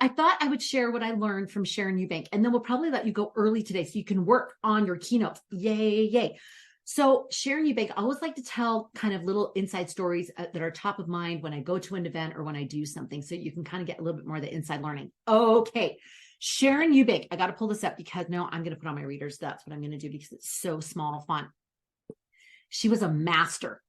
I thought I would share what I learned from Sharon Eubank, and then we'll probably let you go early today so you can work on your keynotes. Yay, yay. So Sharon Eubank, I always like to tell kind of little inside stories that are top of mind when I go to an event or when I do something, so you can kind of get a little bit more of the inside learning. Okay. Sharon Eubank, I got to pull this up because no, I'm going to put on my readers. That's what I'm going to do because it's so small font. She was a master.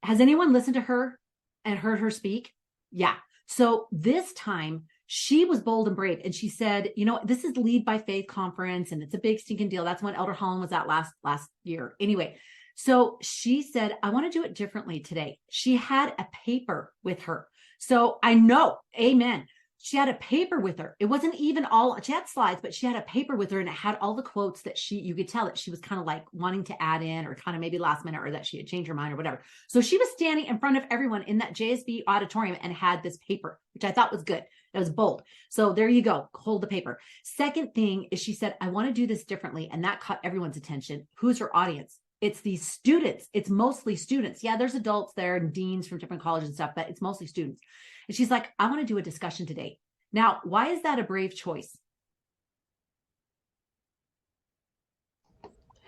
Has anyone listened to her and heard her speak? Yeah. So this time she was bold and brave. And she said, you know, this is Lead by Faith conference and it's a big stinking deal. That's when Elder Holland was at last year. Anyway, so she said, I want to do it differently today. She had a paper with her. So I know, amen. She had a paper with her. It wasn't even all, she had slides, but she had a paper with her and it had all the quotes that you could tell that she was kind of like wanting to add in or kind of maybe last minute or that she had changed her mind or whatever. So she was standing in front of everyone in that JSB auditorium and had this paper, which I thought was good. That was bold. So there you go. Hold the paper. Second thing is she said, I want to do this differently. And that caught everyone's attention. Who's her audience? It's these students. It's mostly students. Yeah, there's adults there and deans from different colleges and stuff, but it's mostly students. And she's like, I want to do a discussion today. Now, why is that a brave choice?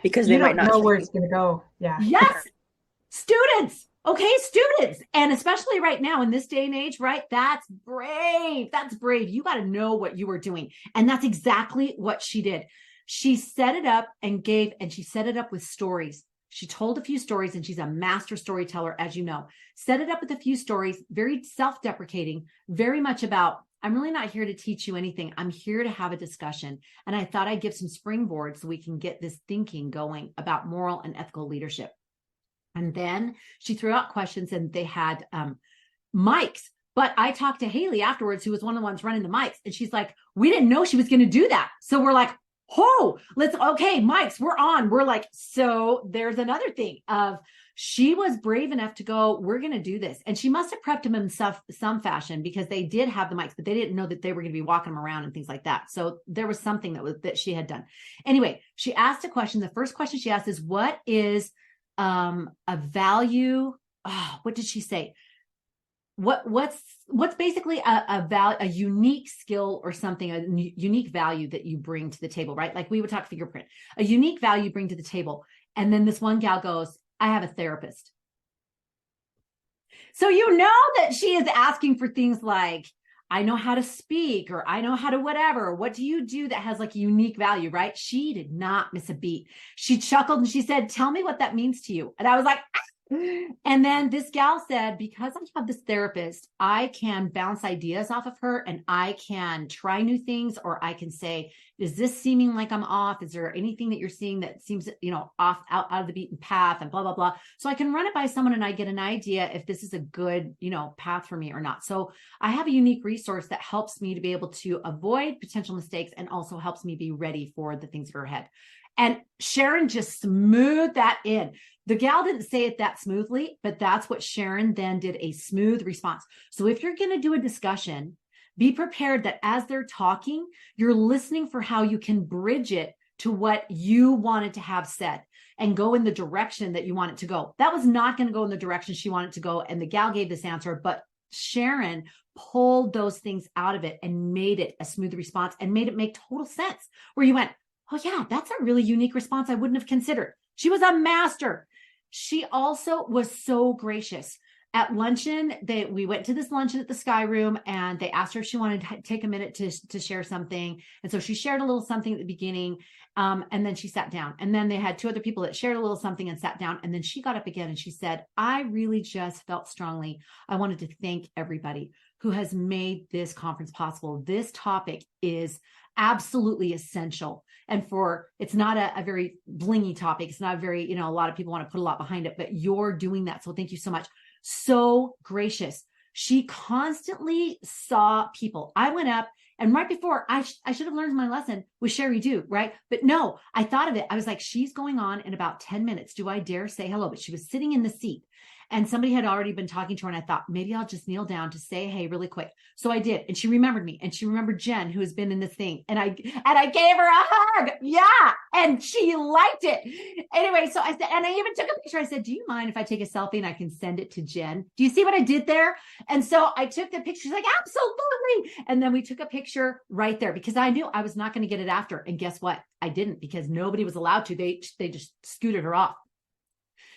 Because they might not know where it's going to go. Yeah. Yes. Students. Okay, students. And especially right now in this day and age, right? That's brave. That's brave. You got to know what you are doing. And that's exactly what she did. She set it up and she set it up with stories. She told a few stories and she's a master storyteller, as you know. Set it up with a few stories, very self-deprecating, very much about, I'm really not here to teach you anything. I'm here to have a discussion. And I thought I'd give some springboards so we can get this thinking going about moral and ethical leadership. And then she threw out questions and they had mics. But I talked to Haley afterwards, who was one of the ones running the mics. And she's like, we didn't know she was going to do that. So we're like, okay, mics, we're on. We're like, so there's another thing of she was brave enough to go, we're going to do this. And she must have prepped them in some fashion because they did have the mics, but they didn't know that they were going to be walking them around and things like that. So there was something that she had done. Anyway, she asked a question. The first question she asked is, what is a value? Oh, what did she say? What's basically a unique skill or something, a unique value that you bring to the table, right? Like we would talk fingerprint, a unique value you bring to the table. And then this one gal goes, I have a therapist. So you know that she is asking for things like, I know how to speak, or I know how to whatever. What do you do that has like a unique value, right? She did not miss a beat. She chuckled and she said, tell me what that means to you. And I was like, ah! And then this gal said, because I have this therapist, I can bounce ideas off of her and I can try new things, or I can say, is this seeming like I'm off? Is there anything that you're seeing that seems, off out of the beaten path and blah, blah, blah. So I can run it by someone and I get an idea if this is a good, path for me or not. So I have a unique resource that helps me to be able to avoid potential mistakes and also helps me be ready for the things that are ahead. And Sharon just smoothed that in. The gal didn't say it that smoothly, but that's what Sharon then did, a smooth response. So if you're going to do a discussion, be prepared that as they're talking, you're listening for how you can bridge it to what you wanted to have said and go in the direction that you want it to go. That was not going to go in the direction she wanted to go. And the gal gave this answer, but Sharon pulled those things out of it and made it a smooth response and made it make total sense, where you went, oh yeah, that's a really unique response I wouldn't have considered. She was a master. She also was so gracious. At luncheon, we went to this luncheon at the Sky Room and they asked her if she wanted to take a minute to share something. And so she shared a little something at the beginning, and then she sat down. And then they had two other people that shared a little something and sat down. And then she got up again and she said, I really just felt strongly. I wanted to thank everybody who has made this conference possible. This topic is absolutely essential. And it's not a very blingy topic. It's not very, a lot of people want to put a lot behind it, but you're doing that. So thank you so much. So gracious. She constantly saw people. I went up and right before I should have learned my lesson with Sherry Do, right? But no, I thought of it. I was like, she's going on in about 10 minutes. Do I dare say hello? But she was sitting in the seat. And somebody had already been talking to her. And I thought, maybe I'll just kneel down to say, hey, really quick. So I did. And she remembered me. And she remembered Jen, who has been in this thing. And I gave her a hug. Yeah. And she liked it. Anyway, so I said, and I even took a picture. I said, do you mind if I take a selfie and I can send it to Jen? Do you see what I did there? And so I took the picture. She's like, absolutely. And then we took a picture right there because I knew I was not going to get it after. And guess what? I didn't, because nobody was allowed to. They just scooted her off.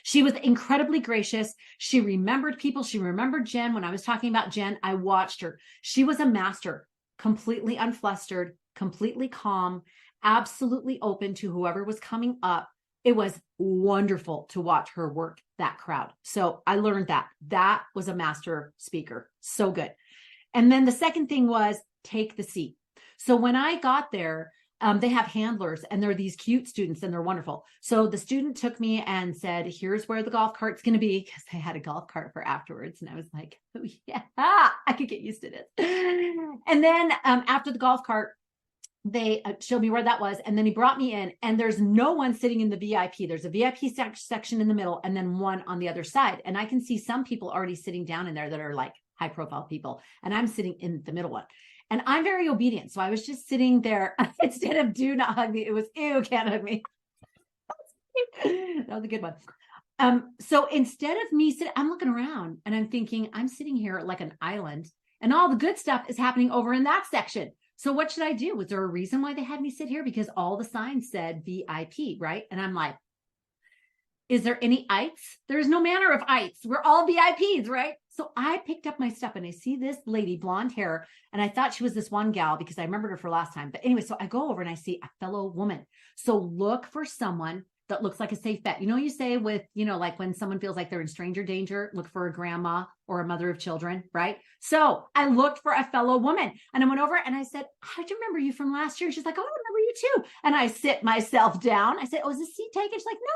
She was incredibly gracious. She remembered people. She remembered Jen. When I was talking about Jen, I watched her. She was a master, completely unflustered, completely calm, absolutely open to whoever was coming up. It was wonderful to watch her work that crowd. So I learned that was a master speaker. So good. And then the second thing was take the seat. So when I got there, they have handlers and they're these cute students and they're wonderful. So the student took me and said, here's where the golf cart's going to be, because they had a golf cart for afterwards. And I was like, oh yeah, I could get used to this. And then after the golf cart, they showed me where that was. And then he brought me in and there's no one sitting in the VIP. There's a VIP section in the middle and then one on the other side. And I can see some people already sitting down in there that are like high profile people. And I'm sitting in the middle one. And I'm very obedient. So I was just sitting there instead of do not hug me. It was, ew, can't hug me. That was a good one. So instead of me sitting, I'm looking around and I'm thinking, I'm sitting here like an island and all the good stuff is happening over in that section. So what should I do? Was there a reason why they had me sit here? Because all the signs said VIP, right? And I'm like, is there any ites? There's no manner of ites. We're all VIPs, right? So I picked up my stuff and I see this lady, blonde hair, and I thought she was this one gal because I remembered her for last time. But anyway, so I go over and I see a fellow woman. So look for someone that looks like a safe bet. You know, you say with, like when someone feels like they're in stranger danger, look for a grandma or a mother of children, right? So I looked for a fellow woman and I went over and I said, how do you remember you from last year? She's like, oh, I remember you too. And I sit myself down. I said, oh, is this seat taken? She's like, no.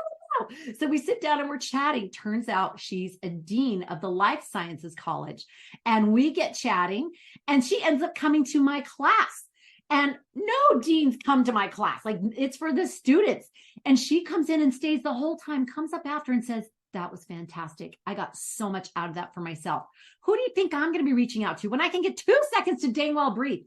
So we sit down and we're chatting. Turns out she's a dean of the Life Sciences College. And we get chatting and she ends up coming to my class. And no deans come to my class. Like it's for the students. And she comes in and stays the whole time, comes up after and says, that was fantastic. I got so much out of that for myself. Who do you think I'm going to be reaching out to when I can get 2 seconds to dang well breathe?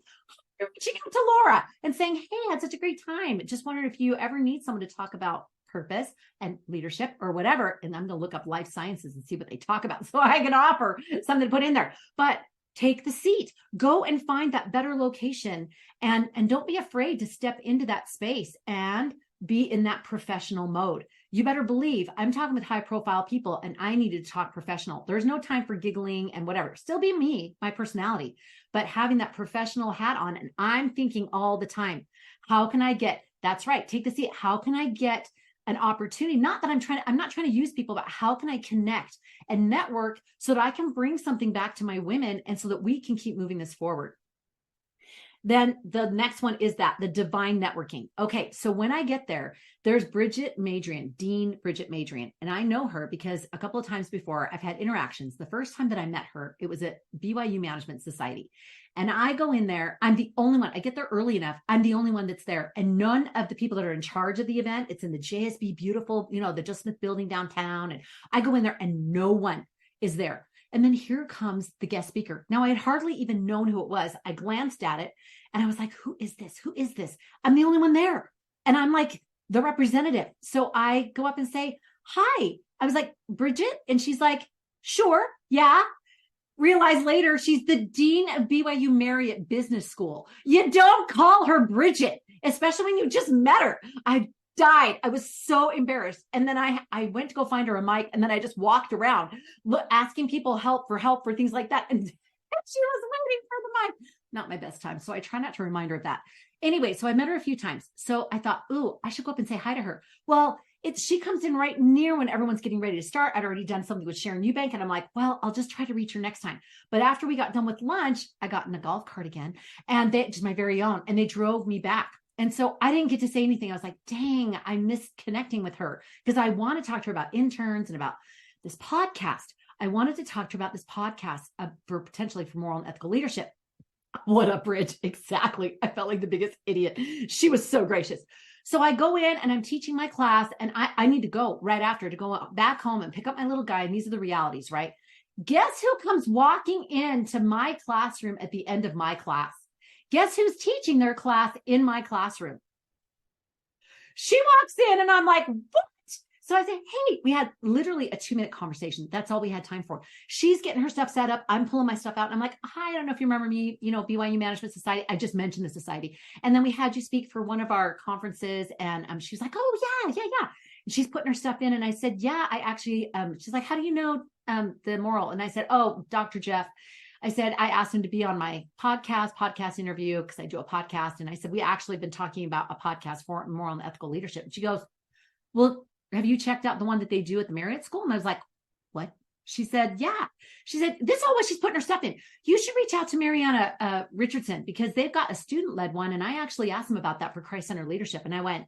I'm reaching out to Laura and saying, hey, I had such a great time. Just wondered if you ever need someone to talk about purpose and leadership or whatever. And I'm going to look up life sciences and see what they talk about so I can offer something to put in there. But take the seat, go and find that better location and don't be afraid to step into that space and be in that professional mode. You better believe I'm talking with high profile people and I needed to talk professional. There's no time for giggling and whatever. Still be me, my personality, but having that professional hat on. And I'm thinking all the time, how can I get, that's right, take the seat. How can I get an opportunity? Not that I'm not trying to use people, but how can I connect and network so that I can bring something back to my women and so that we can keep moving this forward. Then the next one is the divine networking. Okay. So when I get there, there's Bridget Madrian, Dean Bridget Madrian. And I know her because a couple of times before I've had interactions. The first time that I met her, it was at BYU Management Society. And I go in there, I'm the only one, I get there early enough. I'm the only one that's there. And none of the people that are in charge of the event, it's in the JSB, beautiful, the Just Smith building downtown. And I go in there and no one is there. And then here comes the guest speaker. Now I had hardly even known who it was. I glanced at it and I was like, who is this? Who is this? I'm the only one there. And I'm like the representative. So I go up and say, hi. I was like, Bridget. And she's like, sure. Yeah. Realize later she's the dean of BYU Marriott Business School. You don't call her Bridget, especially when you just met her. I died. I was so embarrassed. And then I went to go find her a mic and then I just walked around asking people for things like that. And she was waiting for the mic. Not my best time. So I try not to remind her of that. Anyway, so I met her a few times. So I thought, ooh, I should go up and say hi to her. Well, she comes in right near when everyone's getting ready to start. I'd already done something with Sharon Eubank and I'm like, well, I'll just try to reach her next time. But after we got done with lunch, I got in a golf cart again and just my very own, and they drove me back. And so I didn't get to say anything. I was like, dang, I missed connecting with her because I want to talk to her about interns and about this podcast. I wanted to talk to her about this podcast for moral and ethical leadership. What a bridge. Exactly. I felt like the biggest idiot. She was so gracious. So I go in and I'm teaching my class, and I need to go right after to go back home and pick up my little guy. And these are the realities, right? Guess who comes walking into my classroom at the end of my class? Guess who's teaching their class in my classroom? She walks in and I'm like, what? So I said, hey, we had literally a 2-minute conversation. That's all we had time for. She's getting her stuff set up. I'm pulling my stuff out. And I'm like, hi, I don't know if you remember me, BYU Management Society. I just mentioned the society. And then we had you speak for one of our conferences. And she was like, oh, yeah. And she's putting her stuff in. And I said, yeah, I actually, she's like, how do you know the moral? And I said, oh, Dr. Jeff. I said, I asked him to be on my podcast interview, because I do a podcast. And I said, we actually been talking about a podcast for moral and ethical leadership. And she goes, well, have you checked out the one that they do at the Marriott School? And I was like, what? She said, yeah. She said, this is all what she's putting her stuff in. You should reach out to Mariana Richardson, because they've got a student-led one. And I actually asked them about that for Christ-centered leadership. And I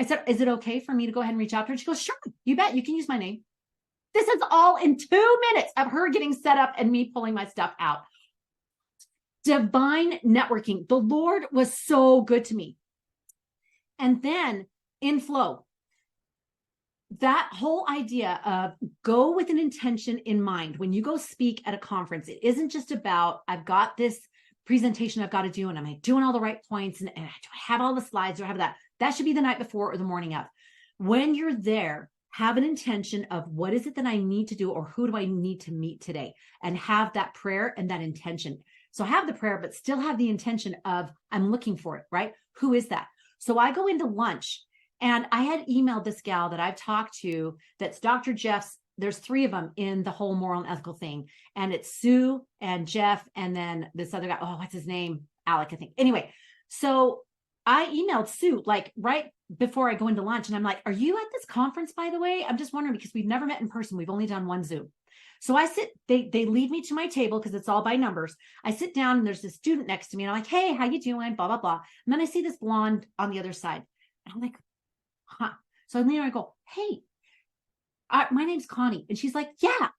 said, is it okay for me to go ahead and reach out to her? And she goes, sure, you bet. You can use my name. This is all in 2 minutes of her getting set up and me pulling my stuff out. Divine networking. The Lord was so good to me. And then in flow, that whole idea of go with an intention in mind. When you go speak at a conference, it isn't just about, I've got this presentation I've got to do, and am I doing all the right points, and do I have all the slides, or have that? That should be the night before or the morning of. When you're there, have an intention of what is it that I need to do, or who do I need to meet today, and have that prayer and that intention. So have the prayer, but still have the intention of, I'm looking for it, right? Who is that? So I go into lunch. And I had emailed this gal that I've talked to, that's Dr. Jeff's. There's 3 of them in the whole moral and ethical thing. And it's Sue and Jeff, and then this other guy. Oh, what's his name? Alec, I think. Anyway, so I emailed Sue like right before I go into lunch. And I'm like, are you at this conference, by the way? I'm just wondering, because we've never met in person. We've only done one Zoom. So I sit, they lead me to my table, because it's all by numbers. I sit down and there's this student next to me. And I'm like, hey, how you doing? Blah, blah, blah. And then I see this blonde on the other side. And I'm like, huh. So I lean over and I go, hey, my name's Connie. And she's like, yeah,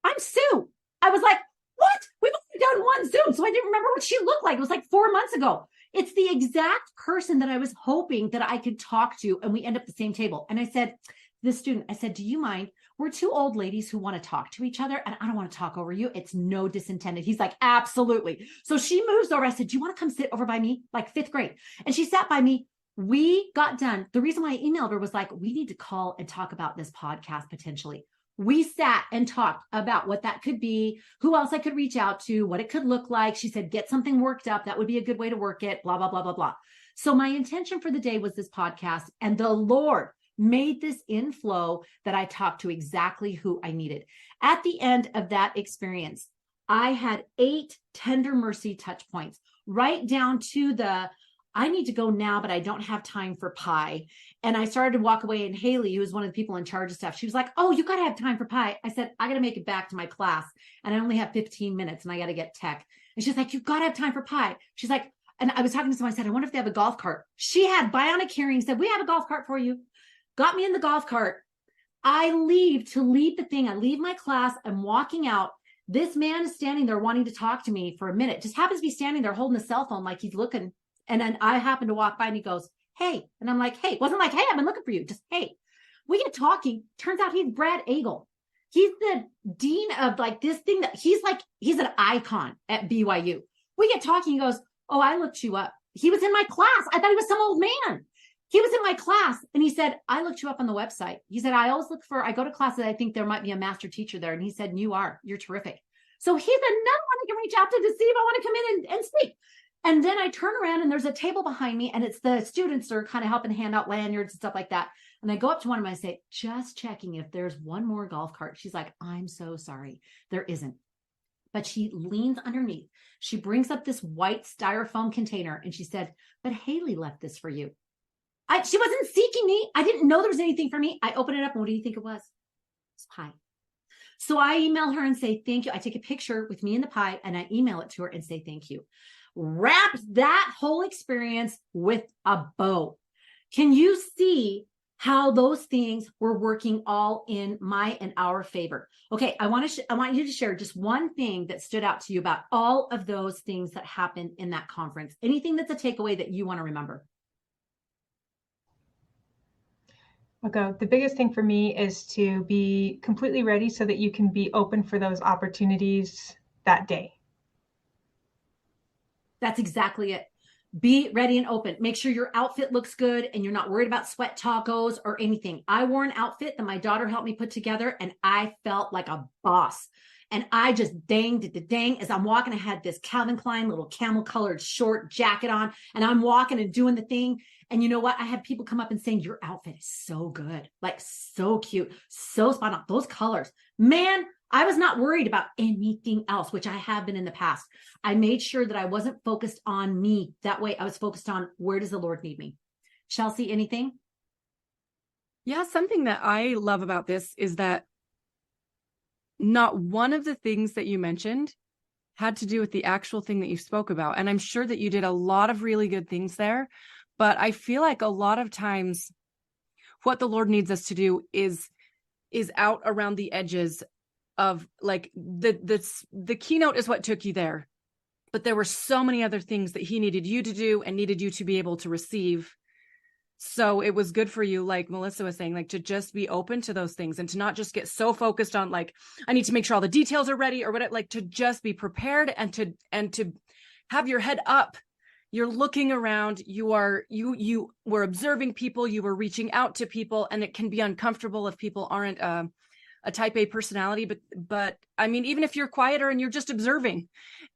I'm Sue. I was like, what? We've only done one Zoom. So I didn't remember what she looked like. It was like 4 months ago. It's the exact person that I was hoping that I could talk to. And we end up at the same table. And I said, this student, I said, do you mind? We're 2 old ladies who want to talk to each other, and I don't want to talk over you. It's no disintended. He's like, absolutely. So she moves over. I said, do you want to come sit over by me? Like 5th grade. And she sat by me. We got done. The reason why I emailed her was like, we need to call and talk about this podcast potentially. We sat and talked about what that could be, who else I could reach out to, what it could look like. She said, get something worked up. That would be a good way to work it, blah, blah, blah, blah, blah. So my intention for the day was this podcast, and the Lord made this in flow that I talked to exactly who I needed. At the end of that experience, I had 8 tender mercy touch points, right down to the, I need to go now, but I don't have time for pie. And I started to walk away, and Haley, who was one of the people in charge of stuff, she was like, oh, you got to have time for pie. I said, I got to make it back to my class, and I only have 15 minutes, and I got to get tech. And she's like, you've got to have time for pie. She's like, and I was talking to someone, I said, I wonder if they have a golf cart. She had bionic hearing, said, we have a golf cart for you. Got me in the golf cart. I leave to lead the thing. I leave my class. I'm walking out. This man is standing there wanting to talk to me for a minute. Just happens to be standing there holding a cell phone like he's looking. And then I happen to walk by, and he goes, hey. And I'm like, hey. It wasn't like, hey, I've been looking for you. Just, hey. We get talking. Turns out he's Brad Agel. He's the dean of like this thing that he's an icon at BYU. We get talking. He goes, oh, I looked you up. He was in my class. I thought he was some old man. He was in my class, and he said, I looked you up on the website. He said, I go to classes. I think there might be a master teacher there. And he said, you're terrific. So he's another one I can reach out to see if I want to come in and speak. And then I turn around, and there's a table behind me, and it's the students that are kind of helping hand out lanyards and stuff like that. And I go up to one of them, and I say, just checking if there's one more golf cart. She's like, I'm so sorry. There isn't. But she leans underneath. She brings up this white styrofoam container, and she said, but Haley left this for you. She wasn't seeking me. I didn't know there was anything for me. I open it up, and what do you think it was? It's pie. So I email her and say, thank you. I take a picture with me and the pie, and I email it to her and say, thank you. Wrapped that whole experience with a bow. Can you see how those things were working all in my and our favor? Okay, I want you to share just one thing that stood out to you about all of those things that happened in that conference. Anything that's a takeaway that you want to remember? I'll go. The biggest thing for me is to be completely ready so that you can be open for those opportunities that day. That's exactly it. Be ready and open. Make sure your outfit looks good and you're not worried about sweat tacos or anything. I wore an outfit that my daughter helped me put together and I felt like a boss. And I just did the dang as I'm walking. I had this Calvin Klein little camel colored short jacket on and I'm walking and doing the thing. And you know what? I had people come up and saying, your outfit is so good, like so cute, so spot on. Those colors, man, I was not worried about anything else, which I have been in the past. I made sure that I wasn't focused on me. That way I was focused on where does the Lord need me? Chelsea, anything? Yeah, something that I love about this is that not one of the things that you mentioned had to do with the actual thing that you spoke about. And I'm sure that you did a lot of really good things there. But I feel like a lot of times what the Lord needs us to do is out around the edges of like the keynote is what took you there. But there were so many other things that he needed you to do and needed you to be able to receive. So it was good for you, like Melissa was saying, like to just be open to those things and to not just get so focused on like, I need to make sure all the details are ready or whatever, like to just be prepared and to have your head up. You're looking around, you were observing people, you were reaching out to people, and it can be uncomfortable if people aren't a type A personality, but I mean, even if you're quieter and you're just observing,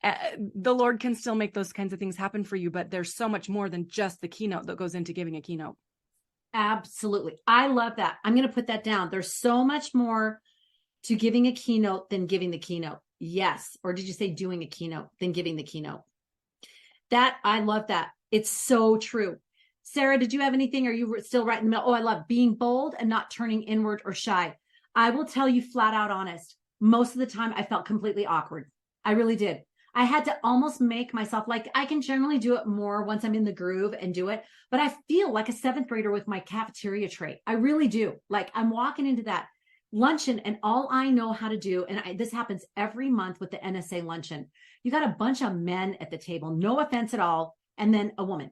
the Lord can still make those kinds of things happen for you. But there's so much more than just the keynote that goes into giving a keynote. Absolutely. I love that. I'm going to put that down. There's so much more to giving a keynote than giving the keynote. Yes. Or did you say doing a keynote than giving the keynote? That I love that. It's so true. Sarah, did you have anything? Are you still right in the middle? Oh, I love being bold and not turning inward or shy. I will tell you flat out honest. Most of the time I felt completely awkward. I really did. I had to almost make myself like I can generally do it more once I'm in the groove and do it. But I feel like a seventh grader with my cafeteria tray. I really do. Like I'm walking into that luncheon and all I know how to do, and this happens every month with the NSA luncheon. You got a bunch of men at the table, no offense at all, and then a woman.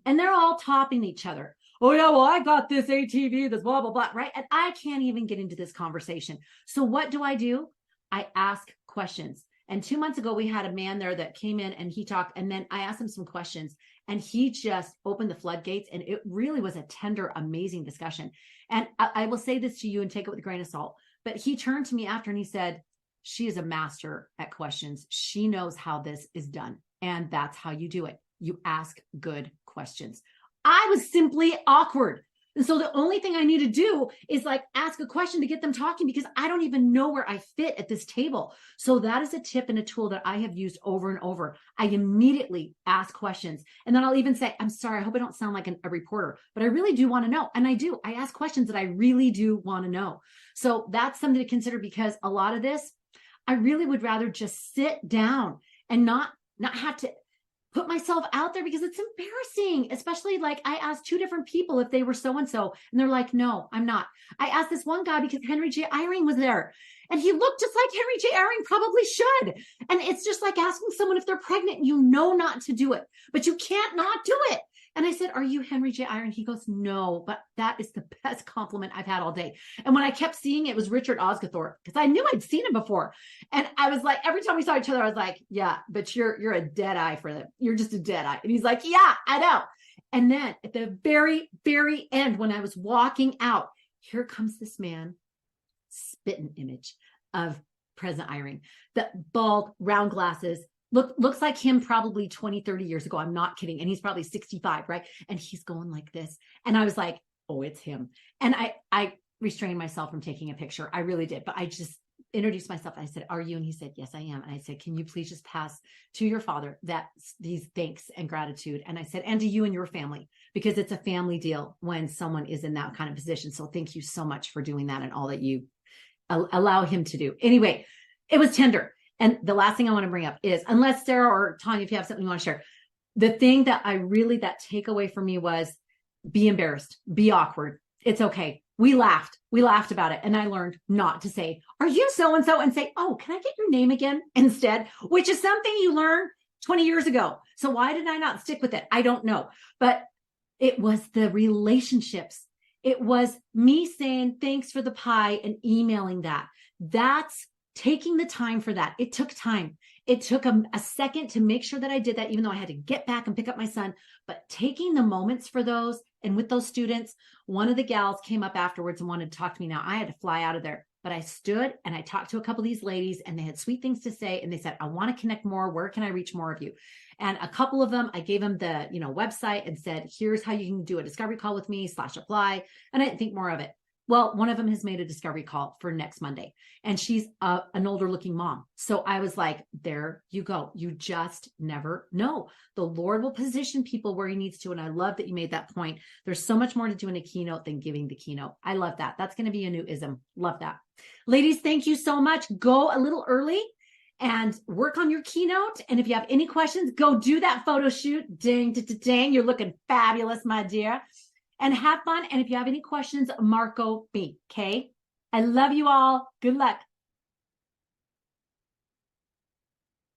And they're all topping each other. Oh yeah, well, I got this ATV, this blah, blah, blah, right? And I can't even get into this conversation. So what do? I ask questions. And 2 months ago, we had a man there that came in and he talked, and then I asked him some questions and he just opened the floodgates. And it really was a tender, amazing discussion. And I will say this to you and take it with a grain of salt, but he turned to me after and he said, she is a master at questions. She knows how this is done. And that's how you do it. You ask good questions. I was simply awkward. And so the only thing I need to do is like ask a question to get them talking because I don't even know where I fit at this table. So that is a tip and a tool that I have used over and over. I immediately ask questions. And then I'll even say, I'm sorry, I hope I don't sound like a reporter, but I really do want to know. And I do. I ask questions that I really do want to know. So that's something to consider because a lot of this, I really would rather just sit down and not have to put myself out there because it's embarrassing, especially like I asked 2 different people if they were so-and-so and they're like, no, I'm not. I asked this one guy because Henry J. Eyring was there and he looked just like Henry J. Eyring probably should. And it's just like asking someone if they're pregnant, you know not to do it, but you can't not do it. And I said, are you Henry J. Eyring? He goes, no, but that is the best compliment I've had all day. And when I kept seeing it was Richard Osgathorpe because I knew I'd seen him before. And I was like, every time we saw each other, I was like, yeah, but you're a dead eye for them. You're just a dead eye. And he's like, yeah, I know. And then at the very, very end, when I was walking out, here comes this man, spitting image of President Eyring, the bald, round glasses, looks like him probably 20, 30 years ago. I'm not kidding. And he's probably 65, right? And he's going like this. And I was like, oh, it's him. And I restrained myself from taking a picture. I really did. But I just introduced myself. I said, are you? And he said, yes, I am. And I said, can you please just pass to your father these thanks and gratitude? And I said, and to you and your family, because it's a family deal when someone is in that kind of position. So thank you so much for doing that and all that you allow him to do. Anyway, it was tender. And the last thing I want to bring up is, unless Sarah or Tanya, if you have something you want to share, the thing that that takeaway for me was be embarrassed, be awkward. It's okay. We laughed about it. And I learned not to say, are you so-and-so? And say, oh, can I get your name again instead? Which is something you learned 20 years ago. So why did I not stick with it? I don't know. But it was the relationships It was me saying, thanks for the pie and emailing that. That's taking the time for that. It took time. It took a second to make sure that I did that, even though I had to get back and pick up my son. But taking the moments for those, and with those students, one of the gals came up afterwards and wanted to talk to me. Now I had to fly out of there, but I stood and I talked to a couple of these ladies, and they had sweet things to say. And they said, I want to connect more. Where can I reach more of you? And a couple of them, I gave them the, website and said, here's how you can do a discovery call with me /apply. And I didn't think more of it. Well, one of them has made a discovery call for next Monday, and she's an older looking mom. So I was like, there you go. You just never know. The Lord will position people where he needs to. And I love that you made that point. There's so much more to doing a keynote than giving the keynote. I love that. That's going to be a new ism. Love that. Ladies, thank you so much. Go a little early and work on your keynote. And if you have any questions, go do that photo shoot. Ding, ding. You're looking fabulous, my dear. And have fun. And if you have any questions, Marco me. Okay. I love you all. Good luck.